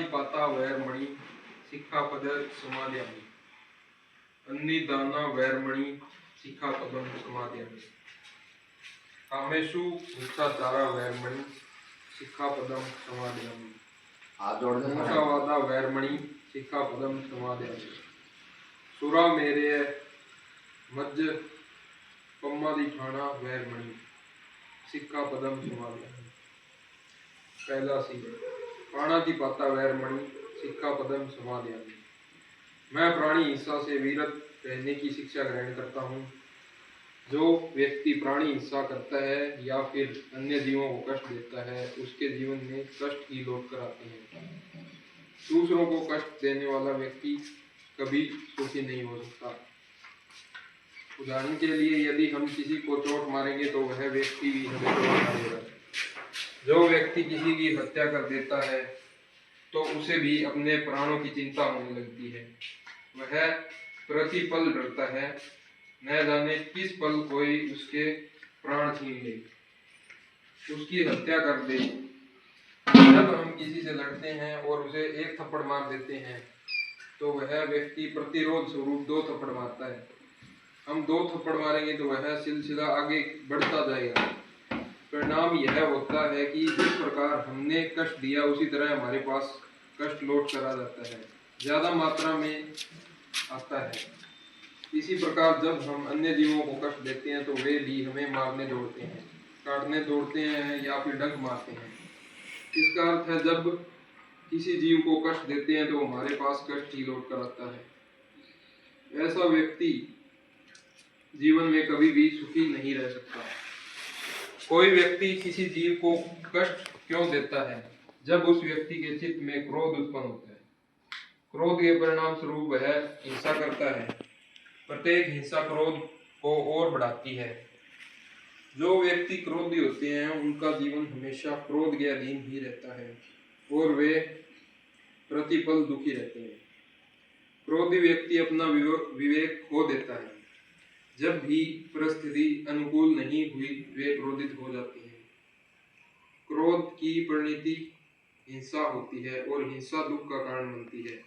पाता वैरमणि शिक्षापद समादयामि अन्निदाना वैरमणि शिक्षापदम समादयामि कामेषु हिंसाचारा वैरमणि शिक्षापदम समादयामि मूषावादा वैरमणि शिक्षापदम समादयामि सुरा मेरे मज्ज पम्मादिठाना वैरमणि शिक्षापदम समादयामि। पहला सी प्राणातिपाता वैरमणि शिक्षापदम समादयामि। मैं प्राणी हिंसा से विरत रहने की शिक्षा ग्रहण करता हूँ। जो व्यक्ति प्राणी हिंसा करता है या फिर अन्य जीवों को कष्ट देता है उसके जीवन में कष्ट ही लौट कर आते हैं। दूसरों को कष्ट देने वाला व्यक्ति कभी सुखी नहीं हो सकता। उदाहरण के लिए यदि हम किसी को चोट मारेंगे तो वह व्यक्ति भी हमें चोट मारेगा। जो व्यक्ति किसी की हत्या कर देता है तो उसे भी अपने प्राणों की चिंता होने लगती है। वह प्रतिपल डरता है, न जाने किस पल कोई उसके प्राण छीन ले, उसकी हत्या कर दे। जब हम किसी से लड़ते हैं और उसे एक थप्पड़ मार देते हैं तो वह व्यक्ति प्रतिरोध स्वरूप 2 थप्पड़ मारता है। हम 2 थप्पड़ मारेंगे तो वह सिलसिला आगे बढ़ता जाएगा। परिणाम यह होता है कि जिस प्रकार हमने कष्ट दिया उसी तरह हमारे पास कष्ट लौट कर आ जाता है, ज्यादा मात्रा में आता है। इसी प्रकार जब हम अन्य जीवों को कष्ट देते हैं तो वे भी हमें मारने दौड़ते हैं, काटने दौड़ते हैं या फिर डंक मारते हैं। इसका अर्थ है जब किसी जीव को कष्ट देते हैं तो हमारे पास कष्ट ही लौट कर आता है। ऐसा व्यक्ति जीवन में कभी भी सुखी नहीं रह सकता। कोई व्यक्ति किसी जीव को कष्ट क्यों देता है? जब उस व्यक्ति के चित्त में क्रोध उत्पन्न होता है। क्रोध के परिणाम स्वरूप वह हिंसा करता है। प्रत्येक हिंसा क्रोध को और बढ़ाती है। जो व्यक्ति क्रोधी होते हैं उनका जीवन हमेशा क्रोध के अधीन ही रहता है और वे प्रतिपल दुखी रहते हैं। क्रोधी व्यक्ति अपना विवेक खो देता है। जब भी परिस्थिति अनुकूल नहीं हुई वे क्रोधित हो जाते हैं। क्रोध की परिणति हिंसा होती है और हिंसा दुख का कारण बनती है।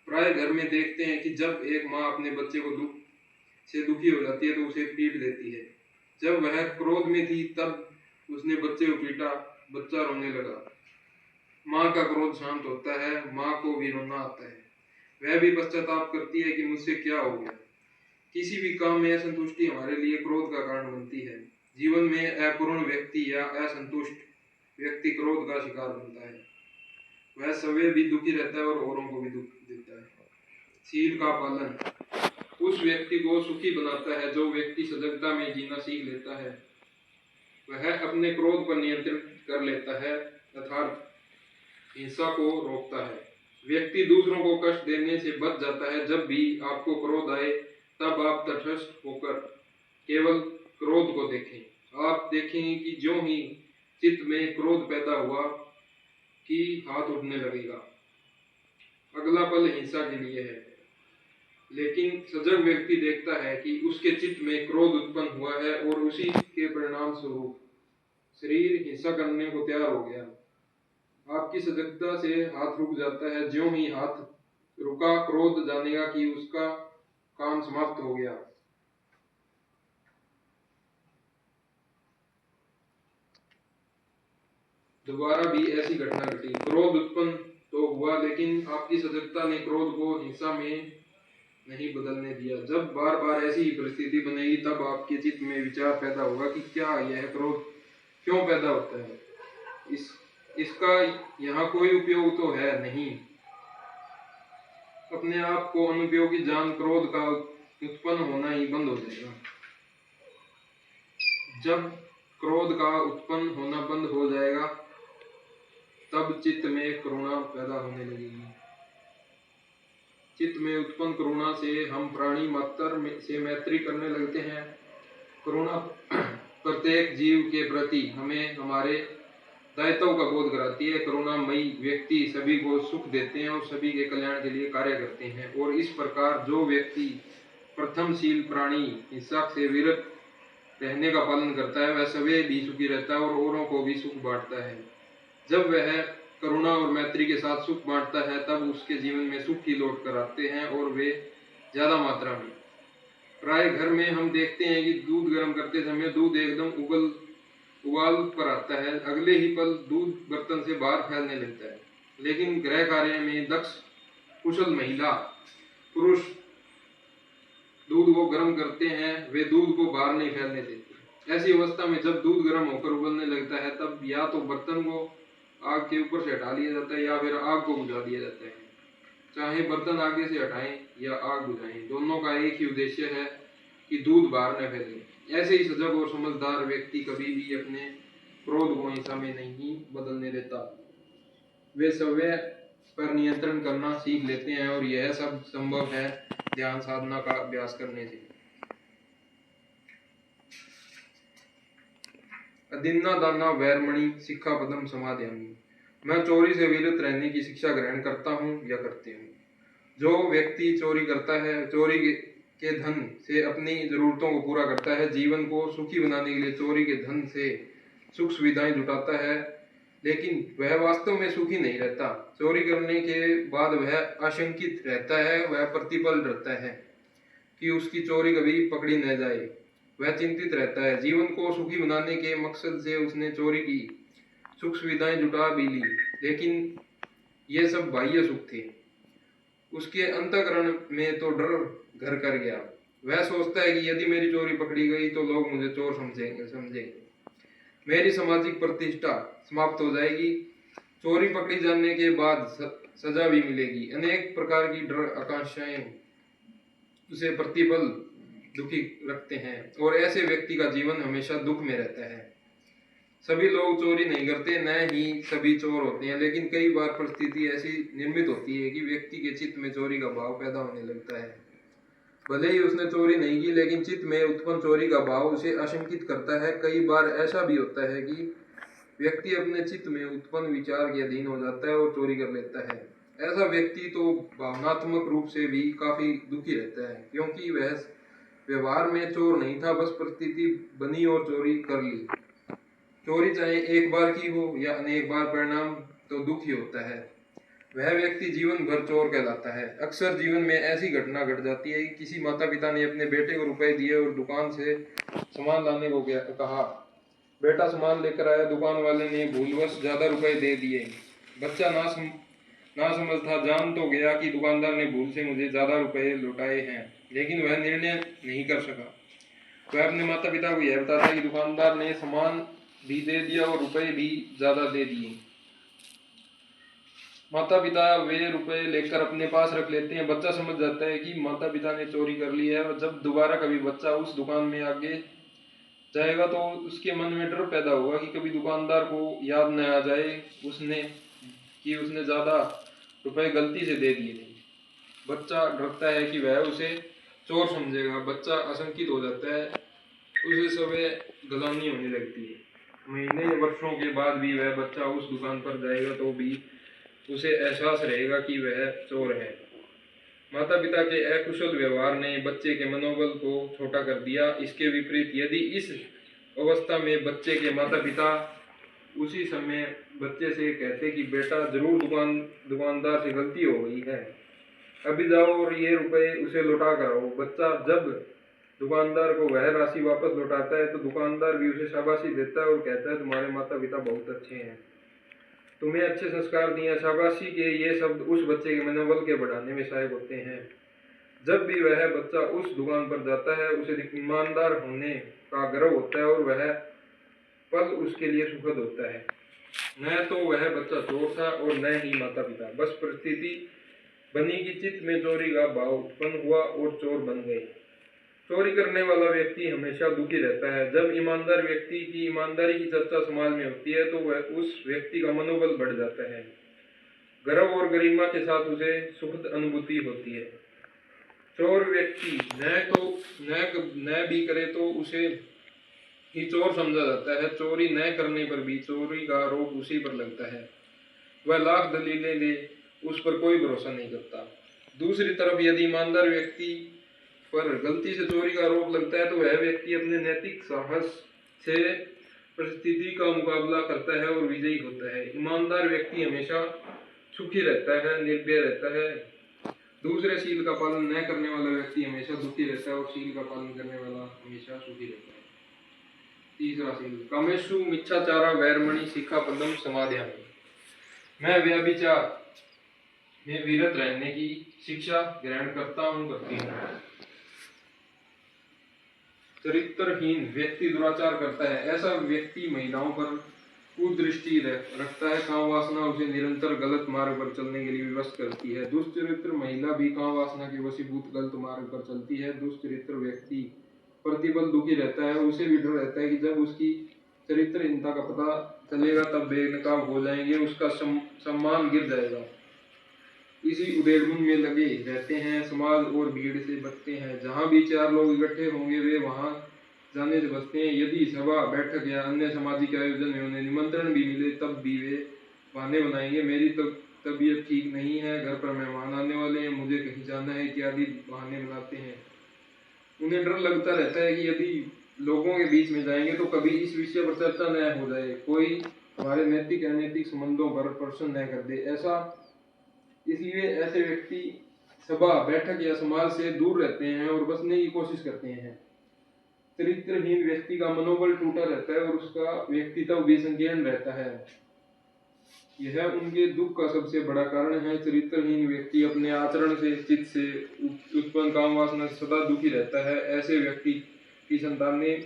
प्राय घर में देखते हैं कि जब एक माँ अपने बच्चे को दुखी हो जाती है तो उसे पीट देती है। जब वह क्रोध में थी तब उसने बच्चे को पीटा, बच्चा रोने लगा। माँ का क्रोध शांत होता है, माँ को भी रोना आता है। वह भी पश्चाताप करती है कि मुझसे क्या हो गया। किसी भी काम में असंतुष्टि हमारे लिए क्रोध का कारण बनती है। जीवन में अपूर्ण व्यक्ति या असंतुष्ट व्यक्ति क्रोध का शिकार बनता है। वह स्वयं भी दुखी रहता है और औरों को भी दुख देता है। शील का पालन उस व्यक्ति को सुखी बनाता है। जो व्यक्ति सजगता में जीना सीख लेता है वह अपने क्रोध पर नियंत्रण कर लेता है अर्थात हिंसा को रोकता है। व्यक्ति दूसरों को कष्ट देने से बच जाता है। जब भी आपको क्रोध आए तब आप तटस्थ होकर केवल क्रोध को देखें। आप देखेंगे कि जो ही चित्त में क्रोध पैदा हुआ कि हाथ उठने लगेगा। अगला पल हिंसा के लिए है। लेकिन सजग व्यक्ति देखता है कि उसके चित्त में क्रोध उत्पन्न हुआ है और उसी के परिणाम स्वरूप शरीर हिंसा करने को तैयार हो गया। आपकी सजगता से हाथ रुक जाता है। ज्यों ही हाथ रुका क्रोध जानेगा कि उसका काम समाप्त हो गया। दोबारा भी ऐसी घटना घटी। क्रोध उत्पन्न तो हुआ लेकिन आपकी सजगता ने क्रोध को हिंसा में नहीं बदलने दिया। जब बार बार ऐसी परिस्थिति बनेगी तब आपके चित्त में विचार पैदा होगा कि क्या यह क्रोध क्यों पैदा होता है। इसका यहाँ कोई उपयोग तो है नहीं। अपने आप को अनुपयोगी जान क्रोध का उत्पन्न होना ही बंद हो जाएगा। जब क्रोध का उत्पन्न होना बंद हो जाएगा तब चित्त में करुणा पैदा होने लगेगी। चित्त में उत्पन्न करुणा से हम प्राणी मात्र से मैत्री करने लगते हैं। करुणा प्रत्येक जीव के प्रति हमें हमारे दायित्व का बोध कराती है। करुणामयी व्यक्ति सभी को सुख देते हैं और सभी के कल्याण के लिए कार्य करते हैं। और इस प्रकार जो व्यक्ति प्रथमशील प्राणी हिंसा से विरत रहने का पालन करता है, वह सभी भी सुखी रहता है और औरों को भी सुख बांटता है। जब वह करुणा और मैत्री के साथ सुख बांटता है, तब उसके जीवन में सुख ही लौट कर आते हैं और वे ज्यादा मात्रा में। प्राय घर में हम देखते हैं कि दूध गर्म करते समय दूध एकदम उबाल पर आता है, अगले ही पल दूध बर्तन से बाहर फैलने लगता है। लेकिन गृह कार्य में दक्ष कुशल महिला पुरुष दूध को गर्म करते हैं, वे दूध को बाहर नहीं फैलने देते। ऐसी अवस्था में जब दूध गर्म होकर उबलने लगता है, तब या तो बर्तन को आग के ऊपर से हटा लिया जाता है या फिर आग को बुझा दिया जाता है। चाहे बर्तन आगे से हटाएं या आग बुझाएं, दोनों का एक ही उद्देश्य है कि दूध बाहर न फैले। ऐसे ही सजग और समझदार व्यक्ति कभी भी अपने क्रोध को हिंसा में नहीं बदलने देता। वे स्वयं पर नियंत्रण करना सीख लेते हैं और यह सब संभव है ध्यान साधना का अभ्यास करने से। अदिन्ना दाना वैरमणि सिक्खापदम समादयामि। मैं चोरी से विरत रहने की शिक्षा ग्रहण करता हूँ या करती हूँ। जो व्यक्ति चोरी करता है, चोरी के धन से अपनी जरूरतों को पूरा करता है, जीवन को सुखी बनाने के लिए चोरी के धन से सुख सुविधाएं जुटाता है, लेकिन वह वास्तव में सुखी नहीं रहता। चोरी करने के बाद वह आशंकित रहता है, वह प्रतिपल रहता है कि उसकी चोरी कभी पकड़ी न जाए। वह चिंतित रहता है। जीवन को सुखी बनाने के मकसद से उसने चोरी की, सुख सुविधाएं जुटा भी ली, लेकिन ये सब बाह्य सुख थे। उसके अंतःकरण में तो डर घर कर गया। वह सोचता है कि यदि मेरी चोरी पकड़ी गई तो लोग मुझे चोर समझेंगे, मेरी सामाजिक प्रतिष्ठा समाप्त हो जाएगी, चोरी पकड़ी जाने के बाद सजा भी मिलेगी। अनेक प्रकार की डर आकांक्षाएं उसे प्रतिपल दुखी रखते हैं और ऐसे व्यक्ति का जीवन हमेशा दुख में रहता है। सभी लोग चोरी नहीं करते, न ही सभी चोर होते हैं, लेकिन कई बार परिस्थिति ऐसी निर्मित होती है कि व्यक्ति के चित्त में चोरी का भाव पैदा होने लगता है। भले ही उसने चोरी नहीं की, लेकिन चित्त में उत्पन्न चोरी का भाव उसे आशंकित करता है। कई बार ऐसा भी होता है कि व्यक्ति अपने चित्त में उत्पन्न विचार के अधीन हो जाता है और चोरी कर लेता है। ऐसा व्यक्ति तो भावनात्मक रूप से भी काफी दुखी रहता है, क्योंकि वह व्यवहार में चोर नहीं था, बस परिस्थिति बनी और चोरी कर ली। चोरी चाहे एक बार की हो या अनेक बार, परिणाम तो दुख ही होता है। वह व्यक्ति जीवन भर चोर कहलाता है। अक्सर जीवन में ऐसी घटना घट जाती है कि किसी माता पिता ने अपने बेटे को रुपए दिए और दुकान से सामान लाने को कहा। बेटा सामान लेकर आया, दुकान वाले ने भूलवश ज्यादा रुपए दे दिए। बच्चा ना समझ था, जान तो गया कि दुकानदार ने भूल से मुझे ज्यादा रुपए लौटाए हैं, लेकिन वह निर्णय नहीं कर सका। वह अपने माता पिता को यह बताता है कि दुकानदार ने सामान भी दे दिया और रुपए भी ज्यादा दे दिए। माता पिता वे रुपए लेकर अपने पास रख लेते हैं। बच्चा समझ जाता है कि माता पिता ने चोरी कर ली है, और जब दोबारा कभी बच्चा उस दुकान में आगे जाएगा तो उसके मन में डर पैदा होगा कि कभी दुकानदार को याद न आ जाए उसने ज्यादा रुपए गलती से दे दिए नहीं। बच्चा डरता है कि वह उसे चोर समझेगा। बच्चा आशंकित हो जाता है, उसे सुबह गलानी होने लगती है। महीने वर्षों के बाद भी वह बच्चा उस दुकान पर जाएगा तो भी उसे एहसास रहेगा कि वह चोर है। माता पिता के अकुशल व्यवहार ने बच्चे के मनोबल को छोटा कर दिया। इसके विपरीत यदि इस अवस्था में बच्चे के माता पिता उसी समय बच्चे से कहते कि बेटा जरूर दुकानदार से गलती हो गई है, अभी जाओ और ये रुपए उसे लौटा कर आओ। बच्चा जब दुकानदार को वह राशि वापस लौटाता है तो दुकानदार भी उसे शाबाशी देता है और कहता है तुम्हारे माता पिता बहुत अच्छे हैं, तुम्हें अच्छे संस्कार दिए। शाबाशी के ये शब्द उस बच्चे के मनोबल के बढ़ाने में सहायक होते हैं। जब भी वह बच्चा उस दुकान पर जाता है, उसे ईमानदार होने का गर्व होता है और वह पल उसके लिए सुखद होता है। न तो वह बच्चा चोर था और न ही माता पिता, बस परिस्थिति बनी कि चित्त में चोरी का भाव उत्पन्न हुआ और चोर बन गए। चोरी करने वाला व्यक्ति हमेशा दुखी रहता है। जब ईमानदार व्यक्ति की ईमानदारी की चर्चा समाज में होती है तो वह उस व्यक्ति का मनोबल बढ़ जाता है। गर्व और गरिमा के साथ उसे सुखद अनुभूति होती है। चोर व्यक्ति न भी करे तो उसे ही चोर समझा जाता है। चोरी न करने पर भी चोरी का आरोप उसी पर लगता है। वह लाख दलीलें दे, उस पर कोई भरोसा नहीं करता। दूसरी तरफ यदि ईमानदार व्यक्ति पर गलती से चोरी का आरोप लगता है तो वह व्यक्ति अपने नैतिक साहस से परिस्थिति का मुकाबला करता है और विजयी होता है। ईमानदार व्यक्ति हमेशा सुखी रहता है, निर्भय रहता है। दूसरे शील का पालन न करने वाला व्यक्ति हमेशा दुखी रहता है और शील का पालन करने वाला हमेशा सुखी रहता है। तीसरा शील, कामेषु मिच्छाचारा वैरमणि सिक्खापदम समादयामि। मैं व्यभिचार में विरत रहने की शिक्षा ग्रहण करता हूँ, करती हूँ। चरित्रहीन व्यक्ति दुराचार करता है। ऐसा व्यक्ति महिलाओं पर कुदृष्टि रखता है। काम वासना उसे निरंतर गलत मार्ग पर चलने के लिए विवश करती है। दुष्चरित्र महिला भी काम वासना के वशीभूत गलत मार्ग पर चलती है। दुष्चरित्र व्यक्ति प्रतिपल दुखी रहता है। उसे भी डर रहता है कि जब उसकी चरित्रहीनता का पता चलेगा तब बेनकाब हो जाएंगे, उसका सम्मान गिर जाएगा। इसी उधेड़बुन में लगे रहते हैं, समाज और भीड़ से बचते हैं। जहाँ भी चार लोग इकट्ठे होंगे वे वहाँ जाने से बचते हैं। यदि सभा बैठक या अन्य सामाजिक आयोजन में उन्हें निमंत्रण भी मिले तब भी वे बहाने बनाएंगे। मेरी तबीयत ठीक नहीं है, घर पर मेहमान आने वाले हैं, मुझे कहीं जाना है इत्यादि बहाने बनाते हैं। उन्हें डर लगता रहता है कि यदि लोगों के बीच में जाएंगे तो कभी इस विषय पर चर्चा न हो जाए, कोई हमारे नैतिक अनैतिक संबंधों पर प्रश्न न कर दे। इसलिए ऐसे व्यक्ति सभा बैठक या समाज से दूर रहते हैं और बचने की कोशिश करते हैं। चरित्रहीन व्यक्ति का मनोबल टूटा रहता है और उसका व्यक्तित्व भी संकीर्ण रहता है। यह उनके दुख का सबसे बड़ा कारण है। चरित्रहीन व्यक्ति अपने आचरण से, चित्त से उत्पन्न काम वासना से सदा दुखी रहता है। ऐसे व्यक्ति की संतानें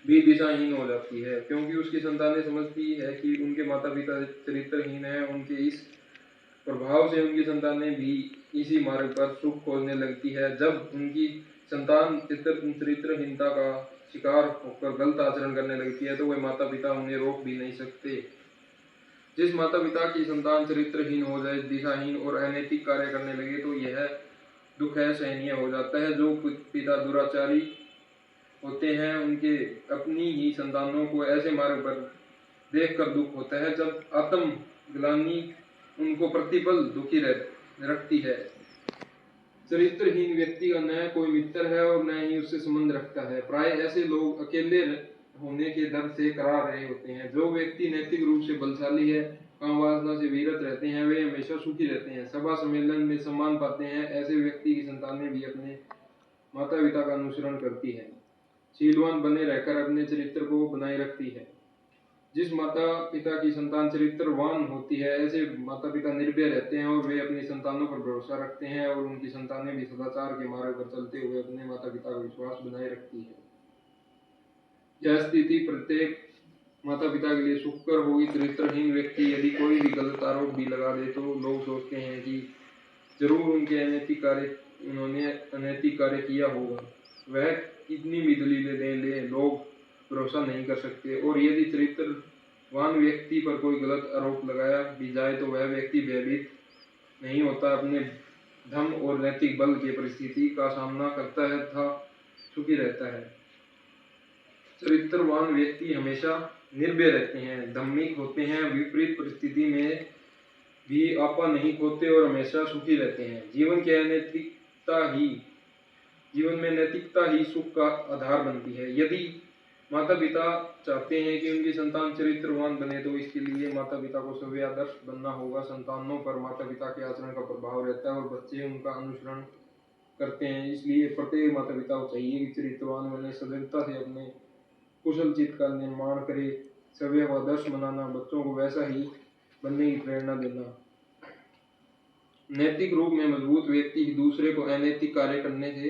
भी दिशाहीन हो जाती है, क्योंकि उसकी संतानें समझती है कि उनके माता पिता चरित्रहीन है। उनके इस प्रभाव से उनकी संतानें भी इसी मार्ग पर सुख खोजने लगती है। जब उनकी संतान चरित्रहीनता का शिकार होकर गलत आचरण करने लगती है तो वे माता पिता उन्हें रोक भी नहीं सकते। जिस माता पिता की संतान चरित्रहीन हो जाए, दिशाहीन और अनैतिक कार्य करने लगे तो यह दुख है सहनीय हो जाता है। जो पिता दुराचारी होते हैं उनके अपनी ही संतानों को ऐसे मार्ग पर देखकर दुख होता है। जब आत्म ग्लानि उनको प्रतिपल दुखी रखती है। चरित्रहीन व्यक्ति का न कोई मित्र है और न ही उससे संबंध रखता है। प्राय ऐसे लोग अकेले होने के डर से करा रहे होते हैं। जो व्यक्ति नैतिक रूप से बलशाली है, काम वासना से विरत रहते हैं, वे हमेशा सुखी रहते हैं, सभा सम्मेलन में सम्मान पाते हैं। ऐसे व्यक्ति की संतानें भी अपने माता पिता का अनुसरण करती है, शीलवान बने रहकर अपने चरित्र को बनाए रखती है। जिस माता पिता की संतान चरित्रवान होती है, ऐसे माता पिता निर्भय रहते हैं और वे अपनी संतानों पर भरोसा रखते हैं और उनकी संतानें भी सदाचार के मार्ग पर चलते हुए अपने माता पिता का विश्वास बनाए रखती है। यह स्थिति प्रत्येक माता पिता के लिए सुखकर होगी। चरित्रहीन व्यक्ति यदि कोई भी गलत आरोप भी लगा दे तो लोग सोचते हैं कि जरूर उन्होंने अनैतिक कार्य किया होगा। वह कितनी भी दलीलें दे ले, लोग भरोसा नहीं कर सकते। और यदि चरित्रवान व्यक्ति पर कोई गलत आरोप लगाया भी जाए तो वह व्यक्ति भयभीत नहीं होता, अपने धर्म और नैतिक बल की परिस्थिति का सामना करता है तथा सुखी रहता है। चरित्रवान व्यक्ति हमेशा निर्भय रहते हैं, धार्मिक होते हैं, विपरीत परिस्थिति में भी आपा नहीं खोते और हमेशा सुखी रहते हैं। जीवन में नैतिकता ही सुख का आधार बनती है। यदि माता पिता चाहते हैं कि उनकी संतान चरित्रवान बने तो इसके लिए माता पिता को सव्य आदर्श बनना होगा। संतानों पर माता पिता के आचरण का प्रभाव रहता है और बच्चे उनका अनुसरण करते हैं। इसलिए प्रत्येक माता पिता को चाहिए कि चरित्रवान बने, सजगता से अपने कुशल चित्त का निर्माण करे, सव्य को आदर्श बनाना, बच्चों को वैसा ही बनने की प्रेरणा देना। नैतिक रूप में मजबूत व्यक्ति ही दूसरे को अनैतिक कार्य करने से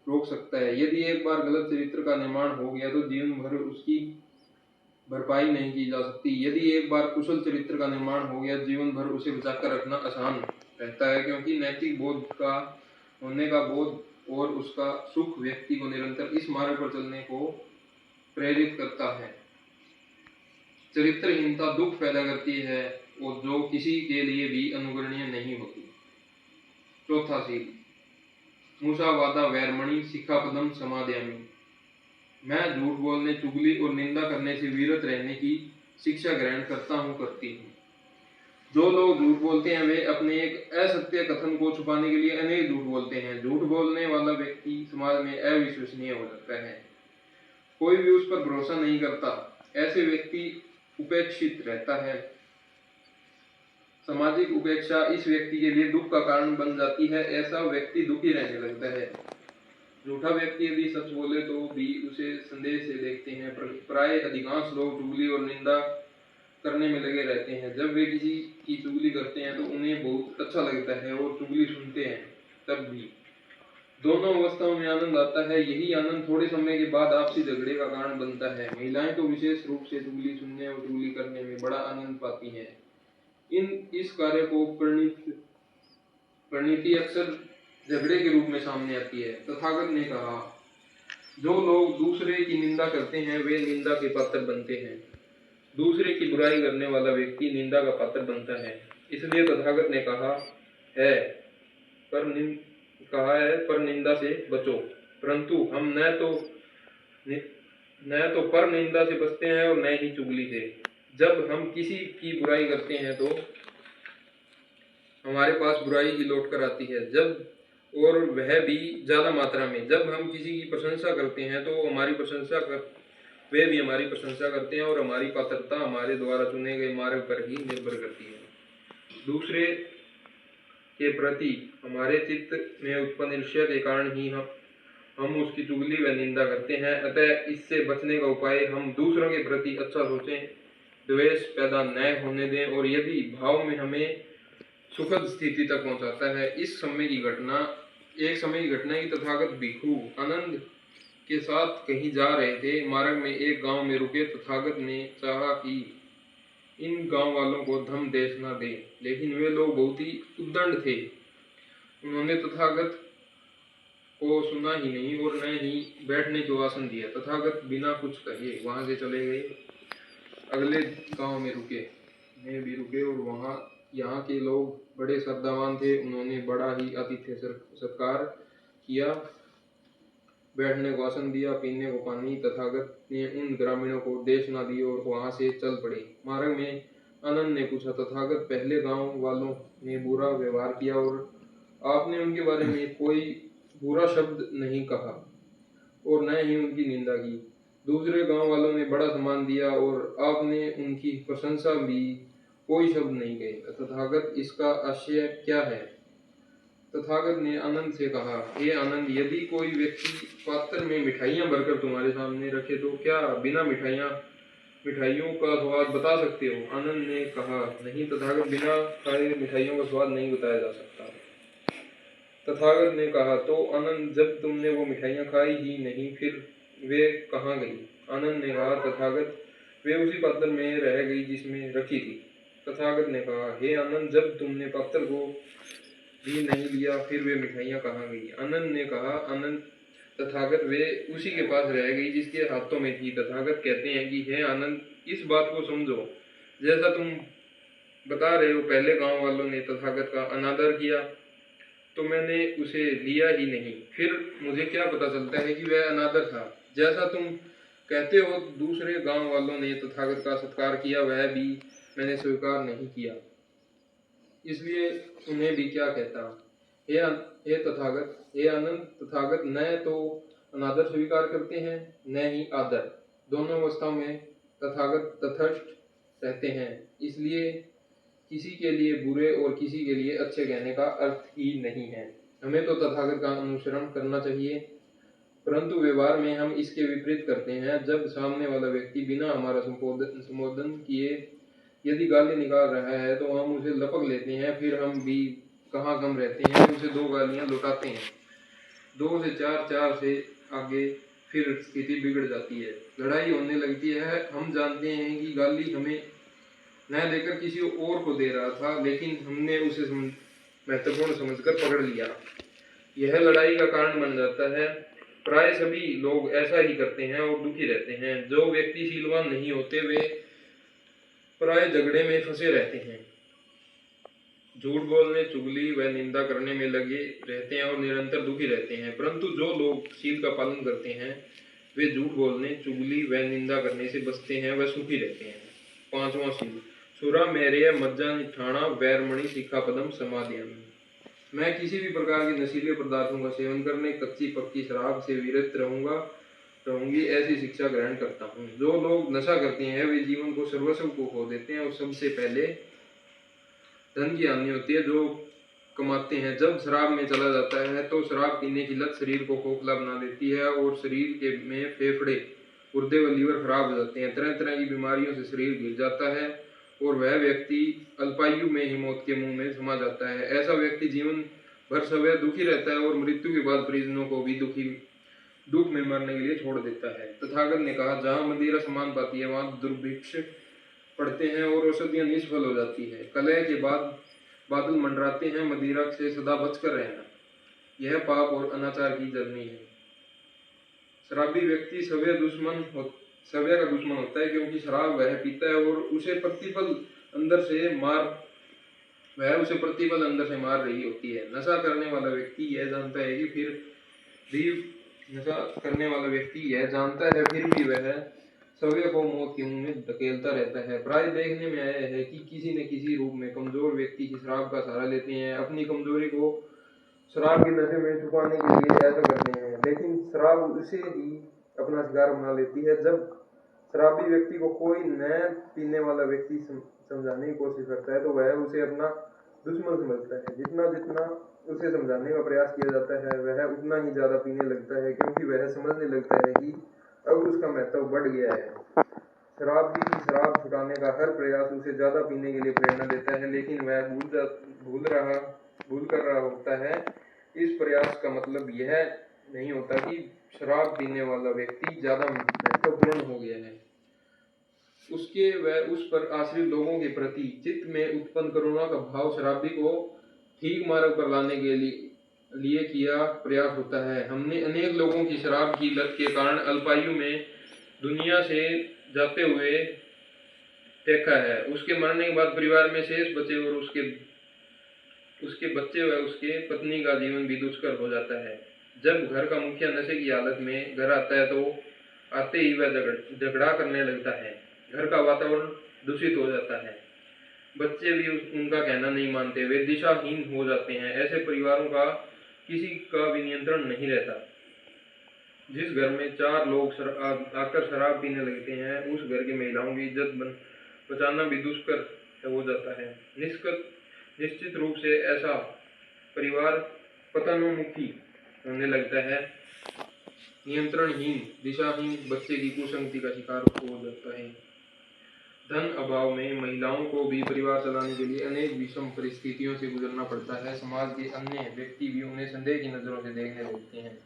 रोक सकता है। यदि एक बार गलत चरित्र का निर्माण हो गया तो जीवन भर उसकी भरपाई नहीं की जा सकती। यदि एक बार कुशल चरित्र का निर्माण हो गया, जीवन भर उसे बचाकर रखना आसान रहता है, क्योंकि नैतिक बोध का होने का बोध और उसका सुख व्यक्ति को निरंतर इस मार्ग पर चलने को प्रेरित करता है। चरित्रहीनता दुख पैदा करती है और जो किसी के लिए भी अनुकरणीय नहीं होती। चौथा शील, मुसावादा वैरमणि सिक्खापदम समादयामि। मैं झूठ बोलने, चुगली और निंदा करने से विरत रहने की शिक्षा ग्रहण करता हूँ, करती हूँ। जो लोग झूठ बोलते हैं वे अपने एक असत्य कथन को छुपाने के लिए अनेक झूठ बोलते हैं। झूठ बोलने वाला व्यक्ति समाज में अविश्वसनीय हो जाता है, कोई भी उस पर भरोसा नहीं करता। ऐसे व्यक्ति उपेक्षित रहता है। सामाजिक उपेक्षा इस व्यक्ति के लिए दुख का कारण बन जाती है। ऐसा व्यक्ति दुखी रहने लगता है। झूठा व्यक्ति यदि सच बोले तो भी उसे संदेह से देखते हैं। प्राय अधिकांश लोग चुगली और निंदा करने में लगे रहते हैं। जब वे किसी की चुगली करते हैं तो उन्हें बहुत अच्छा लगता है और चुगली सुनते हैं तब भी। दोनों अवस्थाओं में आनंद आता है। यही आनंद थोड़े समय के बाद आपसी झगड़े का कारण बनता है। महिलाएं तो विशेष रूप से चुगली सुनने और चुगली करने में बड़ा आनंद पाती हैं। इस कार्य को परिणति अक्सर झगड़े के रूप में सामने आती है। तथागत ने कहा, जो लोग दूसरे की निंदा करते हैं वे निंदा के पात्र बनते हैं। दूसरे की बुराई करने वाला व्यक्ति निंदा का पात्र बनता है। इसलिए तथागत ने कहा है पर निंदा से बचो। परंतु हम न तो पर निंदा से बचते हैं और न ही चुगली से। जब हम किसी की बुराई करते हैं तो हमारे पास बुराई ही लौट कर आती है, और वह भी ज्यादा मात्रा में। जब हम किसी की प्रशंसा करते हैं तो वे भी हमारी प्रशंसा करते हैं और हमारी पात्रता हमारे द्वारा चुने गए मार्ग पर ही निर्भर करती है। दूसरे के प्रति हमारे चित्त में उत्पन्न ईर्ष्या के कारण ही हम उसकी चुगली व निंदा करते हैं। अतः इससे बचने का उपाय, हम दूसरों के प्रति अच्छा सोचें, द्वेष पैदा न होने दें, और यदि भाव में हमें सुखद स्थिति तक पहुंचाता है। एक समय की घटना की तथागत भिक्षु आनंद के साथ कहीं जा रहे थे। मार्ग में एक गांव में रुके। तथागत ने चाहा कि इन गांव वालों को धम देश न दे, लेकिन वे लोग बहुत ही उद्दंड थे। उन्होंने तथागत को सुना ही नहीं और न ही बैठने को आसन दिया। तथागत बिना कुछ कहे वहां से चले गए। अगले गांव में रुके और यहाँ के लोग बड़े श्रद्धावान थे। उन्होंने बड़ा ही आतिथ्य सत्कार किया, बैठने को आसन दिया, पीने को पानी। तथागत ने उन ग्रामीणों को देश न दी और वहां से चल पड़े। मार्ग में आनंद ने पूछा, तथागत, पहले गांव वालों ने बुरा व्यवहार किया और आपने उनके बारे में कोई बुरा शब्द नहीं कहा और न ही उनकी निंदा की। दूसरे गांव वालों ने बड़ा सम्मान दिया और आपने उनकी प्रशंसा भी कोई शब्द नहीं कहे। तथागत, इसका आशय क्या है? तथागत ने आनंद से कहा, हे आनंद, यदि कोई व्यक्ति पात्र में मिठाइयां भरकर तुम्हारे सामने रखे तो क्या बिना मिठाइयों का स्वाद बता सकते हो? आनंद ने कहा, नहीं तथागत, बिना खाए मिठाइयों का स्वाद नहीं बताया जा सकता। तथागत ने कहा, तो आनंद, जब तुमने वो मिठाइयां खाई ही नहीं फिर वे कहाँ गई? आनंद ने कहा, तथागत, वे उसी पात्र में रह गई जिसमें रखी थी। तथागत ने कहा, हे आनंद, जब तुमने पात्र को भी नहीं लिया फिर वे मिठाइयां कहाँ गई? आनंद ने कहा, तथागत, वे उसी के पास रह गई जिसके हाथों में थी। तथागत कहते हैं कि हे आनंद, इस बात को समझो, जैसा तुम बता रहे हो, पहले गांव वालों ने तथागत का अनादर किया तो मैंने उसे लिया ही नहीं। फिर मुझे क्या पता चलता है कि वह अनादर था? जैसा तुम कहते हो दूसरे गांव वालों ने तथागत का सत्कार किया, वह भी मैंने स्वीकार नहीं किया, इसलिए उन्हें भी क्या कहता? हे तथागत, हे आनंद, तथागत न तो अनादर स्वीकार करते हैं न ही आदर। दोनों अवस्थाओं में तथागत तटस्थ रहते हैं। इसलिए किसी के लिए बुरे और किसी के लिए अच्छे कहने का अर्थ ही नहीं है। हमें तो तथागत का अनुसरण करना चाहिए, परंतु व्यवहार में हम इसके विपरीत करते हैं। जब सामने वाला व्यक्ति बिना हमारा संबोधन किए यदि गाली निकाल रहा है तो हम उसे लपक लेते हैं। फिर हम भी कहाँ कम रहते हैं, उसे 2 गालियां लौटाते हैं। 2 से 4 से आगे फिर स्थिति बिगड़ जाती है, लड़ाई होने लगती है। हम जानते हैं कि गाली हमें न देकर किसी और को दे रहा था, लेकिन हमने उसे महत्वपूर्ण समझकर पकड़ लिया। यह लड़ाई का कारण बन जाता है। प्राय सभी लोग ऐसा ही करते हैं और दुखी रहते हैं। जो व्यक्ति शीलवान नहीं होते वे प्राय झगड़े में फंसे रहते हैं, झूठ बोलने, चुगली व निंदा करने में लगे रहते हैं और निरंतर दुखी रहते हैं। परंतु जो लोग शील का पालन करते हैं वे झूठ बोलने, चुगली व निंदा करने से बचते हैं व सुखी रहते हैं। पांचवा सील, सुरा मेरे मज्जा निठाना वैरमणि सिक्खापदम समादयामि। मैं किसी भी प्रकार के नशीले पदार्थों का सेवन करने, कच्ची पक्की शराब से विरत रहूंगी ऐसी शिक्षा ग्रहण करता हूँ। जो लोग नशा करते हैं वे जीवन को सर्वस्व को खो देते हैं और सबसे पहले धन की हानि होती है जो कमाते हैं। जब शराब में चला जाता है तो शराब पीने की लत शरीर को खोखला बना देती है और शरीर के में फेफड़े, गुर्दे व लीवर खराब हो जाते हैं। तरह तरह की बीमारियों से शरीर गिर जाता है और वह व्यक्ति अल्पायु में ही मौत के मुंह में समा जाता है। ऐसा व्यक्ति जीवन भर सवैह दुखी रहता है और मृत्यु के बाद परिजनों को भी दुख में मरने के लिए छोड़ देता है। तथागत ने कहा, जहाँ मदिरा समान पाती है वहाँ दुर्भिक्ष पड़ते हैं और औषधियां निष्फल हो जाती है। कलह के बाद बादल मंडराते हैं, मदिरा से सदा बचकर रहना, यह पाप और अनाचार की जर्नी है। शराबी व्यक्ति सवैह का दुश्मन होता है, क्योंकि शराब वह पीता है और उसे प्रतिपल अंदर से मार रही होती है। नशा करने वाला व्यक्ति यह जानता है फिर भी वह सवैह को मौत के मुंह में धकेलता रहता है। प्राय देखने में आया है कि किसी न किसी रूप में कमजोर व्यक्ति की शराब का सहारा लेते हैं, अपनी कमजोरी को शराब के नशे में छुपाने के लिए ऐसा करते हैं, लेकिन शराब उसे ही अपना शिकार बना लेती है। जब शराबी व्यक्ति को कोई न पीने वाला व्यक्ति समझाने की कोशिश करता है तो वह उसे अपना दुश्मन समझता है। जितना जितना उसे समझाने का प्रयास किया जाता है वह उतना ही ज्यादा पीने लगता है, क्योंकि वह समझने लगता है कि अब उसका महत्व बढ़ गया है। शराबी शराब छुटाने का हर प्रयास उसे ज्यादा पीने के लिए प्रेरणा देता है, लेकिन वह भूल कर रहा होता है। इस प्रयास का मतलब यह नहीं होता कि शराब पीने वाला व्यक्ति ज्यादा महत्वपूर्ण हो गया है। उसके व उस पर आश्रित लोगों के प्रति चित्त में उत्पन्न करुणा का भाव शराबी को ठीक मार्ग पर लाने के लिए किया प्रयास होता है। हमने अनेक लोगों की शराब की लत के कारण अल्पायु में दुनिया से जाते हुए देखा है। उसके मरने के बाद परिवार में शेष बचे और उसके बच्चे व उसके पत्नी का जीवन भी दुष्कर हो जाता है। जब घर का मुखिया नशे की हालत में घर आता है तो आते ही वह झगड़ा करने लगता है। घर का वातावरण दूषित हो जाता है, बच्चे भी उनका कहना नहीं मानते, वे दिशाहीन हो जाते हैं। ऐसे परिवारों का किसी का भी नियंत्रण नहीं रहता। जिस घर में 4 लोग आकर शराब पीने लगते हैं उस घर की महिलाओं की इज्जत बचाना भी दुष्कर हो जाता है। निश्चित रूप से ऐसा परिवार पतनोन्मुखी होने लगता है। नियंत्रणहीन, दिशाहीन बच्चे की कुसंगति का शिकार हो जाता है। धन अभाव में महिलाओं को भी परिवार चलाने के लिए अनेक विषम परिस्थितियों से गुजरना पड़ता है। समाज के अन्य व्यक्ति भी उन्हें संदेह की नजरों से देखने लगते हैं।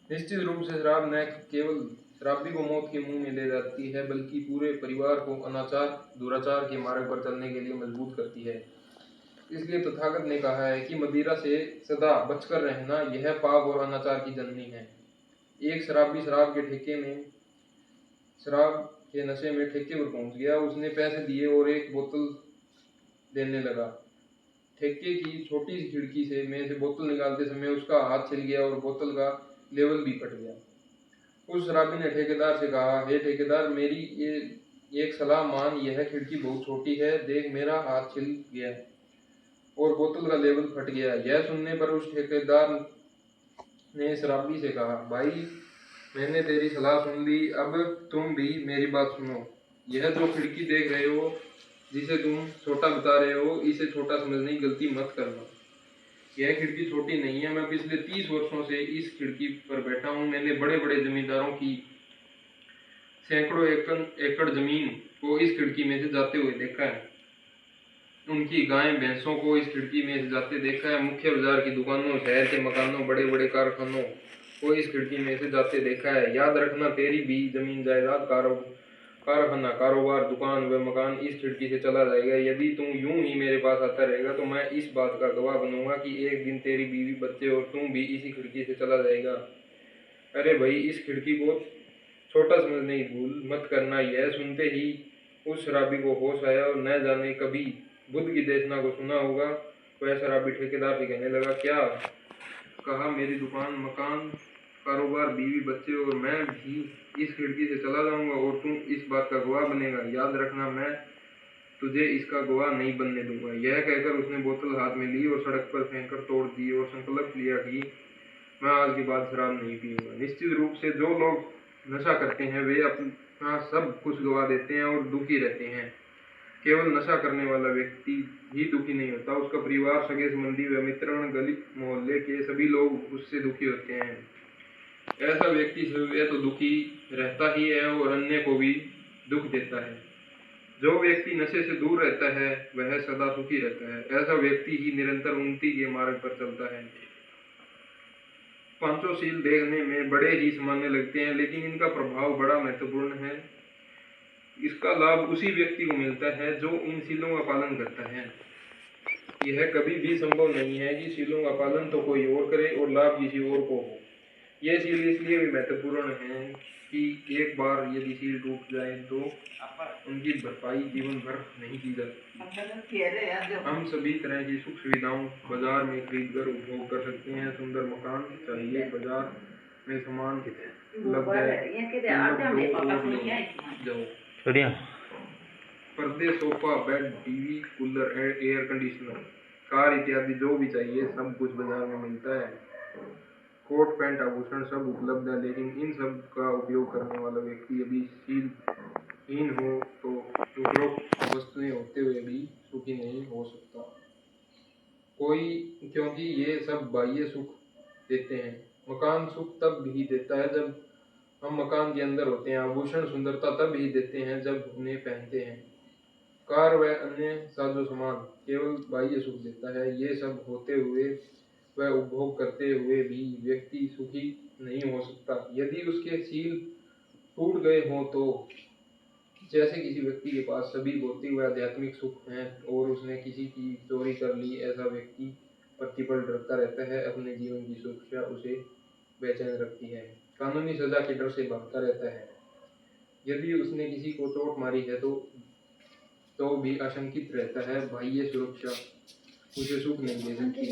निश्चित रूप से शराब न केवल शराबी को मौत के मुंह में ले जाती है, बल्कि पूरे परिवार को अनाचार दुराचार के मार्ग पर चलने के लिए मजबूर करती है। इसलिए तथागत ने कहा है कि मदिरा से सदा बचकर रहना, यह पाप और अनाचार की जननी है। एक शराबी शराब के नशे में ठेके पर पहुंच गया। उसने पैसे दिए और एक बोतल देने लगा। ठेके की छोटी सी खिड़की में से बोतल निकालते समय उसका हाथ छिल गया और बोतल का लेवल भी फट गया। उस शराबी ने ठेकेदार से कहा, हे ठेकेदार, मेरी ये एक सलाह मान, यह खिड़की बहुत छोटी है, देख मेरा हाथ छिल गया और बोतल का लेवल फट गया। यह सुनने पर उस ठेकेदार ने शराबी से कहा, भाई मैंने तेरी सलाह सुन ली, अब तुम भी मेरी बात सुनो। यह जो खिड़की देख रहे हो, जिसे तुम छोटा बता रहे हो, इसे छोटा समझने की गलती मत करना। यह खिड़की छोटी नहीं है। मैं पिछले 30 वर्षों से इस खिड़की पर बैठा हूँ। मैंने बड़े बड़े जमींदारों की सैकड़ों एकड़ जमीन को इस खिड़की में से जाते हुए देखा है। उनकी गाय भैंसों को इस खिड़की में से जाते देखा है। मुख्य बाजार की दुकानों, शहर के मकानों, बड़े बड़े कारखानों को इस खिड़की में से जाते देखा है। याद रखना, तेरी भी जमीन जायदाद, कारखाना, कारोबार, दुकान व मकान इस खिड़की से चला जाएगा। यदि तुम यूं ही मेरे पास आता रहेगा तो मैं इस बात का गवाह बनूंगा कि एक दिन तेरी बीवी, बच्चे और तुम भी इसी खिड़की से चला जाएगा। अरे भाई, इस खिड़की को छोटा समझने की भूल मत करना। यह सुनते ही उस शराबी को होश आया और न जाने कभी बुद्ध की देशना को सुना होगा। वह शराबी ठेकेदार से कहने लगा, क्या कहा, मेरी दुकान, मकान कारोबार, बीवी, बच्चे और मैं भी इस खिड़की से चला जाऊंगा और तुम इस बात का गवाह बनेगा। याद रखना, मैं तुझे इसका गवाह नहीं बनने दूंगा। यह कहकर उसने बोतल हाथ में ली और सड़क पर फेंककर तोड़ दी और संकल्प लिया कि मैं आज के बाद शराब नहीं पीऊंगा। निश्चित रूप से जो लोग नशा करते हैं वे अपना सब कुछ गवा देते हैं और दुखी रहते हैं। केवल नशा करने वाला व्यक्ति ही दुखी नहीं होता, उसका परिवार, सगे संबंधी व मित्रगण, गली मोहल्ले के सभी लोग उससे दुखी होते हैं। ऐसा व्यक्ति स्वयं तो दुखी रहता ही है और अन्य को भी दुख देता है। जो व्यक्ति नशे से दूर रहता है वह सदा सुखी रहता है। ऐसा व्यक्ति ही निरंतर उन्नति के मार्ग पर चलता है। पांचों शील देखने में बड़े ही सामान्य लगते हैं, लेकिन इनका प्रभाव बड़ा महत्वपूर्ण है। इसका लाभ उसी व्यक्ति को मिलता है जो इन शीलों का पालन करता है। यह कभी भी संभव नहीं है कि शीलों का पालन तो कोई और करे और लाभ किसी और को हो। ये शील इसलिए भी महत्वपूर्ण है कि एक बार यदि शील टूट जाए तो उनकी भरपाई जीवन भर नहीं की जा सकती। हम सभी तरह की सुख सुविधाओं बाजार में खरीद कर उपभोग कर सकते हैं। सुंदर मकान चाहिए, बाजार में सामान उपलब्ध है। पर्दे, sofa, bed, TV, cooler, air conditioner, car इत्यादि जो भी चाहिए सब कुछ बाजार में मिलता है। कोट, पैंट, आभूषण सब उपलब्ध है, लेकिन इन सब का उपयोग करने वाला व्यक्ति यदि शीलहीन हो तो उपरोक्त वस्तुएं होते हुए भी सुखी नहीं हो सकता। क्योंकि ये सब बाह्य सुख देते हैं। मकान सुख तब ही देता है जब हम मकान के अंदर होते हैं। आभूषण सुंदरता तब ही देते हैं जब उन्हें पहनते हैं। कार व अन्य साजो सामान केवल बाह्य सुख देता है। ये सब होते हुए वह उपभोग करते हुए भी व्यक्ति सुखी नहीं हो सकता। यदि उसके शील टूट गए हों तो जैसे किसी व्यक्ति के पास सभी भौतिक व आध्यात्मिक सुख हैं और उसने किसी की चोरी कर ली, ऐसा व्यक्ति प्रतिपल डरता रहता है। अपने जीवन की सुरक्षा उसे बेचैन रखती है, कानूनी सजा के डर से भागता रहता है। यदि उसने किसी को चोट मारी है तो भी आशंकित रहता है। बाह्य सुरक्षा उसे सुख नहीं दे सकती।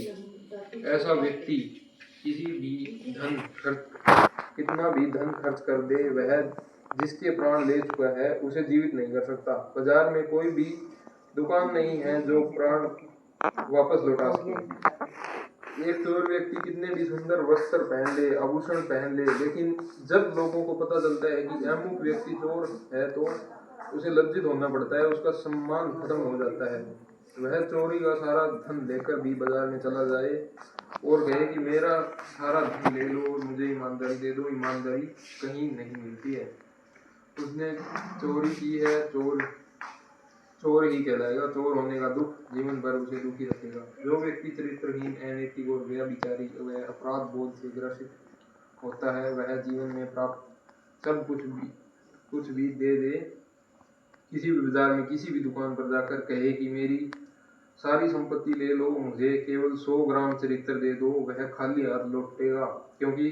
ऐसा व्यक्ति कितना भी धन खर्च कर दे, वह जिसके प्राण ले चुका है उसे जीवित नहीं कर सकता। बाजार में कोई भी दुकान नहीं है जो प्राण वापस लौटा सके। एक चोर व्यक्ति कितने भी सुंदर वस्त्र पहन ले, आभूषण पहन ले, लेकिन जब लोगों को पता चलता है कि अमुक व्यक्ति चोर है तो उसे लज्जित होना पड़ता है, उसका सम्मान खत्म हो जाता है। वह चोरी का सारा धन लेकर भी बाजार में चला जाए और कहे कि मेरा सारा धन ले लो और मुझे ईमानदारी दे दो। ईमानदारी कहीं नहीं मिलती है। उसने चोरी की है, चोर ही कहलाएगा। चोर होने का दुख जीवन भर उसे दुखी रखेगा। जो व्यक्ति चरित्रहीन, अनैतिक और व्यभिचारी व अपराध बोध से ग्रसित होता है वह जीवन में प्राप्त सब कुछ भी दे दे, किसी भी बाजार में किसी भी दुकान पर जाकर कहे कि मेरी सारी संपत्ति ले लो, मुझे केवल 100 ग्राम चरित्र दे दो, वह खाली हाथ लौटेगा, क्योंकि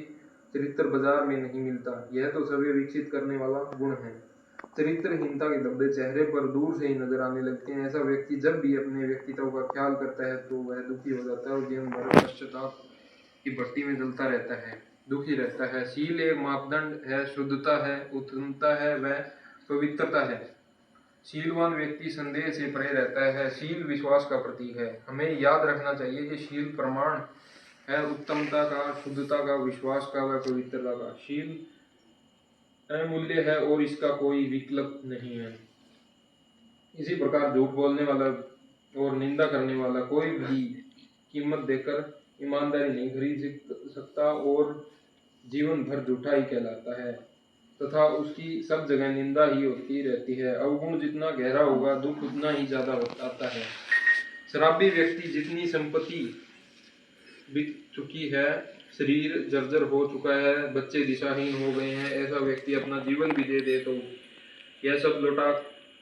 चरित्र बाजार में नहीं मिलता। यह तो सभी विकसित करने वाला गुण है। चरित्रहीनता के धब्बे चेहरे पर दूर से ही नजर आने लगते हैं। ऐसा व्यक्ति जब भी अपने व्यक्तित्व का ख्याल करता है तो वह दुखी हो जाता है और जीवन भर पश्चाताप की भट्टी में जलता रहता है, दुखी रहता है। शील एक मापदंड है, शुद्धता है, उत्तमता है, वह पवित्रता है। शीलवान व्यक्ति संदेह से परे रहता है। शील विश्वास का प्रतीक है। हमें याद रखना चाहिए कि शील प्रमाण है उत्तमता का, शुद्धता का, विश्वास का व पवित्रता का। शील अमूल्य है और इसका कोई विकल्प नहीं है। इसी प्रकार झूठ बोलने वाला और निंदा करने वाला कोई भी कीमत देकर ईमानदारी नहीं खरीद सकता और जीवन भर झूठा ही कहलाता है तथा उसकी सब जगह निंदा ही होती रहती है। अवगुण जितना गहरा होगा दुख उतना ही ज्यादा आता है। शराबी व्यक्ति जितनी संपत्ति बिक चुकी है, शरीर जर्जर हो चुका है, बच्चे दिशाहीन हो गए हैं, ऐसा व्यक्ति अपना जीवन भी दे दे तो यह सब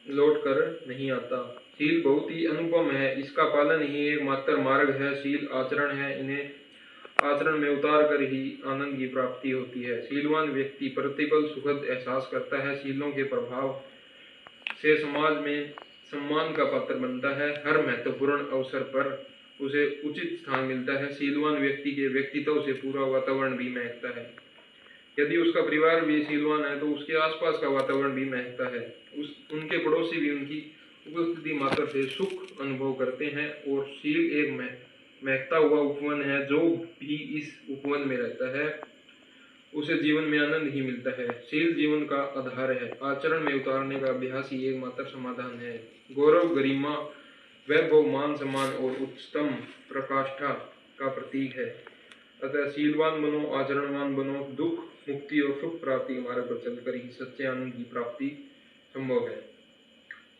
लौट कर नहीं आता। शील बहुत ही अनुपम है, इसका पालन ही एकमात्र मार्ग है। शील आचरण है, इन्हें आचरण में उतार कर ही आनंद की प्राप्ति होती है। शीलवान व्यक्ति प्रतिपल सुखद एहसास करता है। शीलों के प्रभाव से समाज में सम्मान का पात्र बनता है। हर महत्वपूर्ण अवसर पर उसे उचित स्थान मिलता है। शीलवान व्यक्ति के व्यक्तित्व से पूरा वातावरण भी महकता है। यदि उसका परिवार भी शीलवान है तो उसके आसपास का वातावरण भी महकता है। उनके पड़ोसी भी उनकी उपस्थिति मात्र से सुख अनुभव करते हैं। और शील एक महकता हुआ उपवन है। जो भी इस उपवन में रहता है उसे जीवन में आनंद ही मिलता है। शील जीवन का आधार है। आचरण में उतारने का अभ्यास ही एकमात्र समाधान है। गौरव, गरिमा, वैभव, मान सम्मान और उच्चतम प्रकाष्ठा का प्रतीक है। अतः शीलवान बनो, आचरणवान बनो। दुख मुक्ति और सुख प्राप्ति मार्ग पर चलकर ही सच्चे आनंद की प्राप्ति संभव है।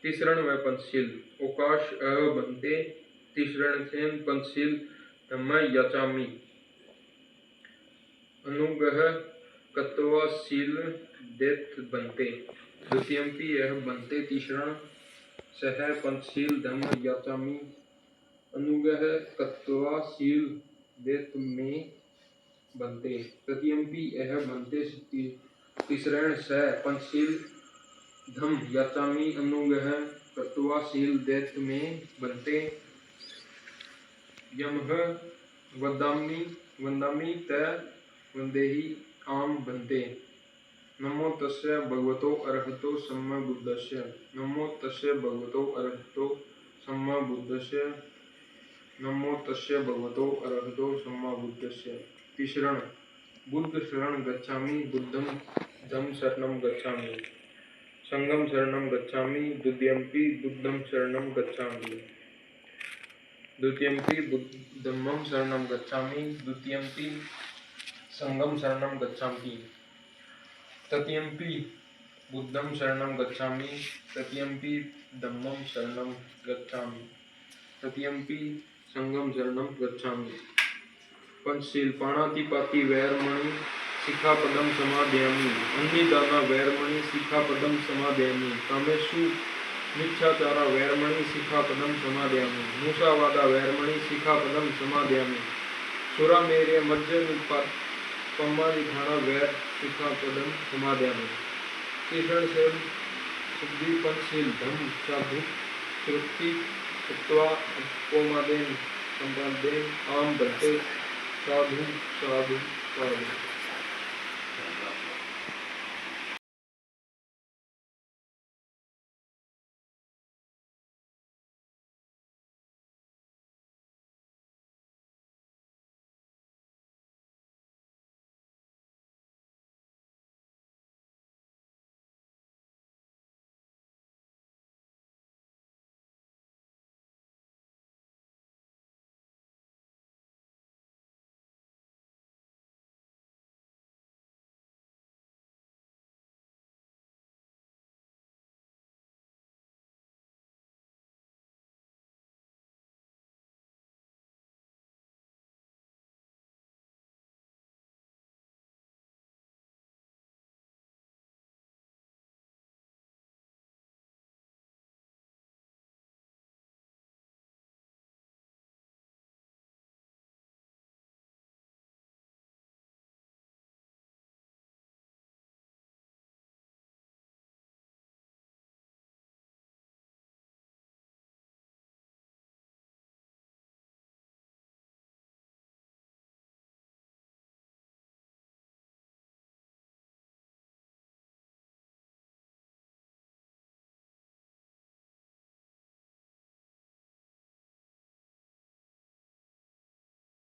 तीसरण व पंचशील ओकाश बनते। तीसरण सेन पंचशील धम्म याचामी अनुग्रह कत्वा शील देत बनते। द्वितीयंपि यह बनते तीसरण सह पंचशील धम्म याचामी अनुग्रह कत्वा शील देत में बनते। तृतीयंपि यह बनते तीसरण सह पंचशील धम्म याचामी अनुग्रह कत्वा शील देत में बनते। यमः वदामि त वंदेहि आम बनते। नमो तस्य भगवतो अरहतो सम्मा बुद्धस्य। नमो तस्य भगवतो अरहतो सम्मा बुद्धस्य। नमो तस्य भगवतो अरहतो सम्मा बुद्धस्य। तीसरण बुद्ध शरण गच्छामि बुद्धं धम्म शरणं गच्छामि संघं शरणं गच्छामि। द्वितीयंपि बुद्धं शरणं गच्छामि। द्वितीयंपि धम्मं शरणं गच्छामि। द्वितीयंपि संघं शरणं गच्छामि। तृतीयंपि बुद्धं शरणं गच्छामि। तृतीयंपि धम्मं शरणं गच्छामि। तृतीयंपि संघं शरणं गच्छामि। पंचशील पाणातिपाती वैरमणि शिखापदं समादयामि। अन्नदाना वैरमणि शिखापदं समादयामि। कामेषु मिच्छाचारा वैरमणि शिखापदं समादयामि। मूसावादा वैरमणि शिखापदं समादयामि। सुरामेर्य मज्जनिपातपमादिघ्राणा वैर शिखापदं समादयामि। तीसरण से शुद्धि पंचशील धम्म साधु श्रुति उक्त्वा अपमादेन संपादेन आम बनते। साधु साधु साधु।